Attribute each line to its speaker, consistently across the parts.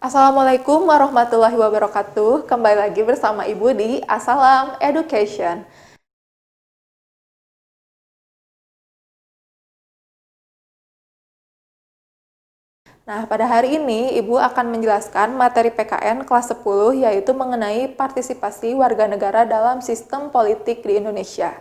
Speaker 1: Assalamualaikum warahmatullahi wabarakatuh. Kembali lagi bersama Ibu di Assalam Education. Nah, pada hari ini Ibu akan menjelaskan materi PKN kelas 10 yaitu mengenai partisipasi warga negara dalam sistem politik di Indonesia.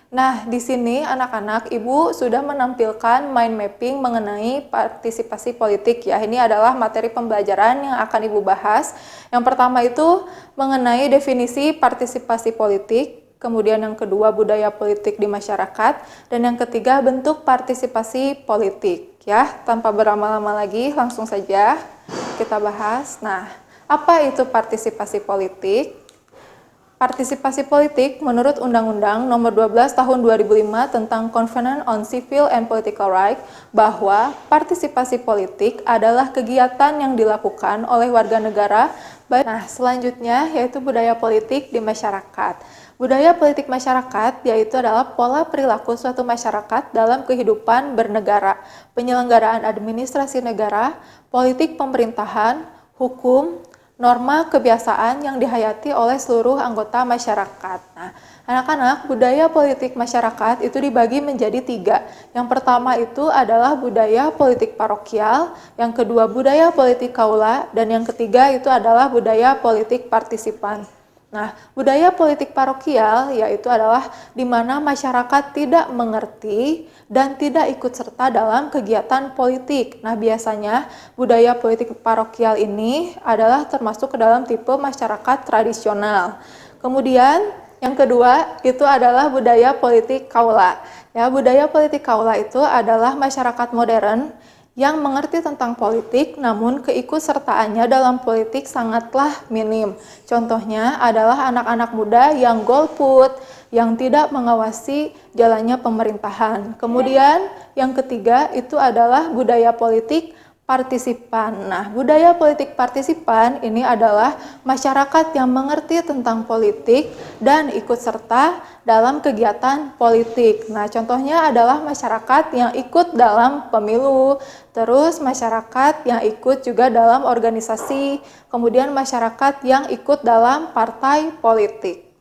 Speaker 1: Nah, di sini anak-anak Ibu sudah menampilkan mind mapping mengenai partisipasi politik ya. Ini adalah materi pembelajaran yang akan Ibu bahas. Yang pertama itu mengenai definisi partisipasi politik, kemudian yang kedua budaya politik di masyarakat, dan yang ketiga bentuk partisipasi politik ya. Tanpa berlama-lama lagi, langsung saja kita bahas. Nah, apa itu partisipasi politik? Partisipasi politik menurut Undang-Undang Nomor 12 Tahun 2005 tentang Covenant on Civil and Political Rights bahwa partisipasi politik adalah kegiatan yang dilakukan oleh warga negara. Nah, selanjutnya yaitu budaya politik di masyarakat. Budaya politik masyarakat yaitu adalah pola perilaku suatu masyarakat dalam kehidupan bernegara, penyelenggaraan administrasi negara, politik pemerintahan, hukum, norma kebiasaan yang dihayati oleh seluruh anggota masyarakat. Nah, anak-anak, budaya politik masyarakat itu dibagi menjadi 3. Yang pertama itu adalah budaya politik parokial, yang kedua budaya politik kaula, dan yang ketiga itu adalah budaya politik partisipan. Nah, budaya politik parokial yaitu adalah di mana masyarakat tidak mengerti dan tidak ikut serta dalam kegiatan politik. Nah, biasanya budaya politik parokial ini adalah termasuk ke dalam tipe masyarakat tradisional. Kemudian yang kedua itu adalah budaya politik kaula. Ya, budaya politik kaula itu adalah masyarakat modern yang mengerti tentang politik, namun keikutsertaannya dalam politik sangatlah minim. Contohnya adalah anak-anak muda yang golput, yang tidak mengawasi jalannya pemerintahan. Kemudian yang ketiga itu adalah budaya politik partisipan. Nah, budaya politik partisipan ini adalah masyarakat yang mengerti tentang politik dan ikut serta dalam kegiatan politik. Nah, contohnya adalah masyarakat yang ikut dalam pemilu, terus masyarakat yang ikut juga dalam organisasi, kemudian masyarakat yang ikut dalam partai politik.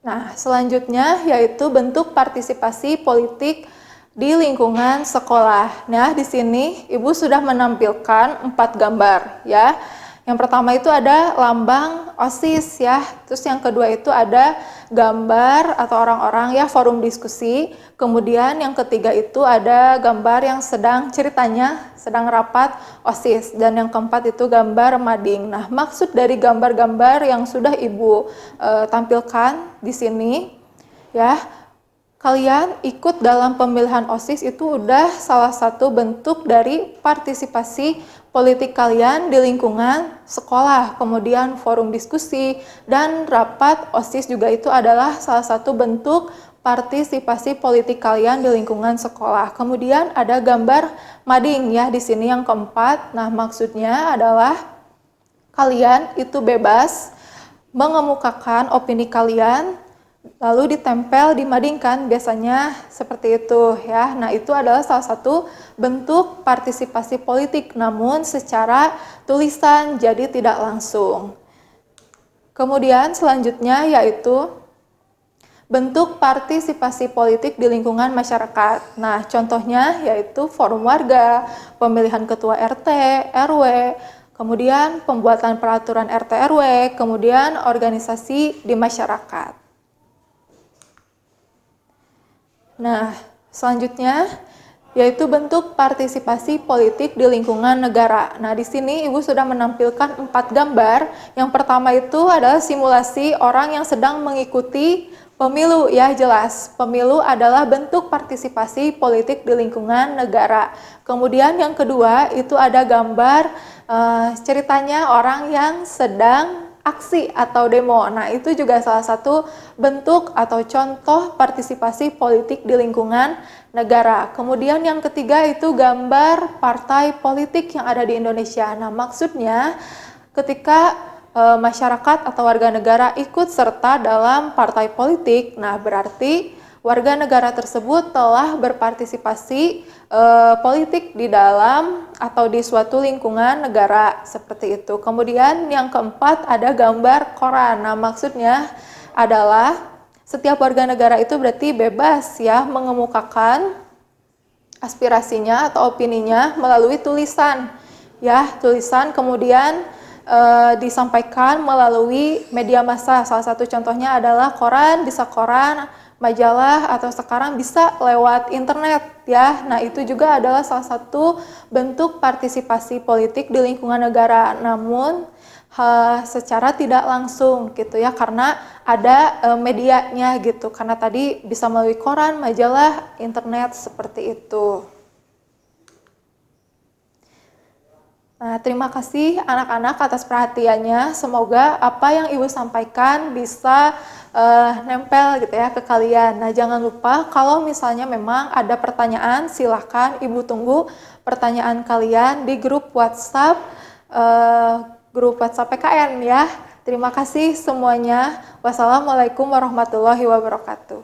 Speaker 1: Nah, selanjutnya yaitu bentuk partisipasi politik di lingkungan sekolah. Nah, di sini Ibu sudah menampilkan 4 gambar ya. Yang pertama itu ada lambang OSIS ya. Terus yang kedua itu ada gambar atau orang-orang ya forum diskusi. Kemudian yang ketiga itu ada gambar yang sedang ceritanya sedang rapat OSIS, dan yang keempat itu gambar mading. Nah, maksud dari gambar-gambar yang sudah Ibu tampilkan di sini ya, kalian ikut dalam pemilihan OSIS itu udah salah satu bentuk dari partisipasi politik kalian di lingkungan sekolah. Kemudian forum diskusi dan rapat OSIS juga itu adalah salah satu bentuk partisipasi politik kalian di lingkungan sekolah. Kemudian ada gambar mading ya di sini yang keempat. Nah, maksudnya adalah kalian itu bebas mengemukakan opini kalian lalu ditempel, dimadingkan, biasanya seperti itu ya. Nah, itu adalah salah satu bentuk partisipasi politik, namun secara tulisan, jadi tidak langsung. Kemudian selanjutnya yaitu bentuk partisipasi politik di lingkungan masyarakat. Nah, contohnya yaitu forum warga, pemilihan ketua RT, RW, kemudian pembuatan peraturan RT RW, kemudian organisasi di masyarakat. Nah, selanjutnya yaitu bentuk partisipasi politik di lingkungan negara. Nah, di sini Ibu sudah menampilkan 4 gambar. Yang pertama itu adalah simulasi orang yang sedang mengikuti pemilu ya, jelas. Pemilu adalah bentuk partisipasi politik di lingkungan negara. Kemudian yang kedua itu ada gambar ceritanya orang yang sedang aksi atau demo. Nah, itu juga salah satu bentuk atau contoh partisipasi politik di lingkungan negara. Kemudian yang ketiga itu gambar partai politik yang ada di Indonesia. Nah, maksudnya ketika masyarakat atau warga negara ikut serta dalam partai politik, nah berarti warga negara tersebut telah berpartisipasi politik di dalam atau di suatu lingkungan negara seperti itu. Kemudian yang keempat ada gambar koran. Nah, maksudnya adalah setiap warga negara itu berarti bebas ya mengemukakan aspirasinya atau opininya melalui tulisan. Ya, tulisan kemudian disampaikan melalui media massa. Salah satu contohnya adalah koran, bisa koran, majalah, atau sekarang bisa lewat internet ya. Nah, itu juga adalah salah satu bentuk partisipasi politik di lingkungan negara. Namun secara tidak langsung gitu ya, karena ada medianya gitu. Karena tadi bisa melalui koran, majalah, internet seperti itu. Nah, terima kasih anak-anak atas perhatiannya. Semoga apa yang Ibu sampaikan bisa nempel gitu ya ke kalian. Nah, jangan lupa kalau misalnya memang ada pertanyaan, silahkan Ibu tunggu pertanyaan kalian di grup WhatsApp PKN ya. Terima kasih semuanya. Wassalamualaikum warahmatullahi wabarakatuh.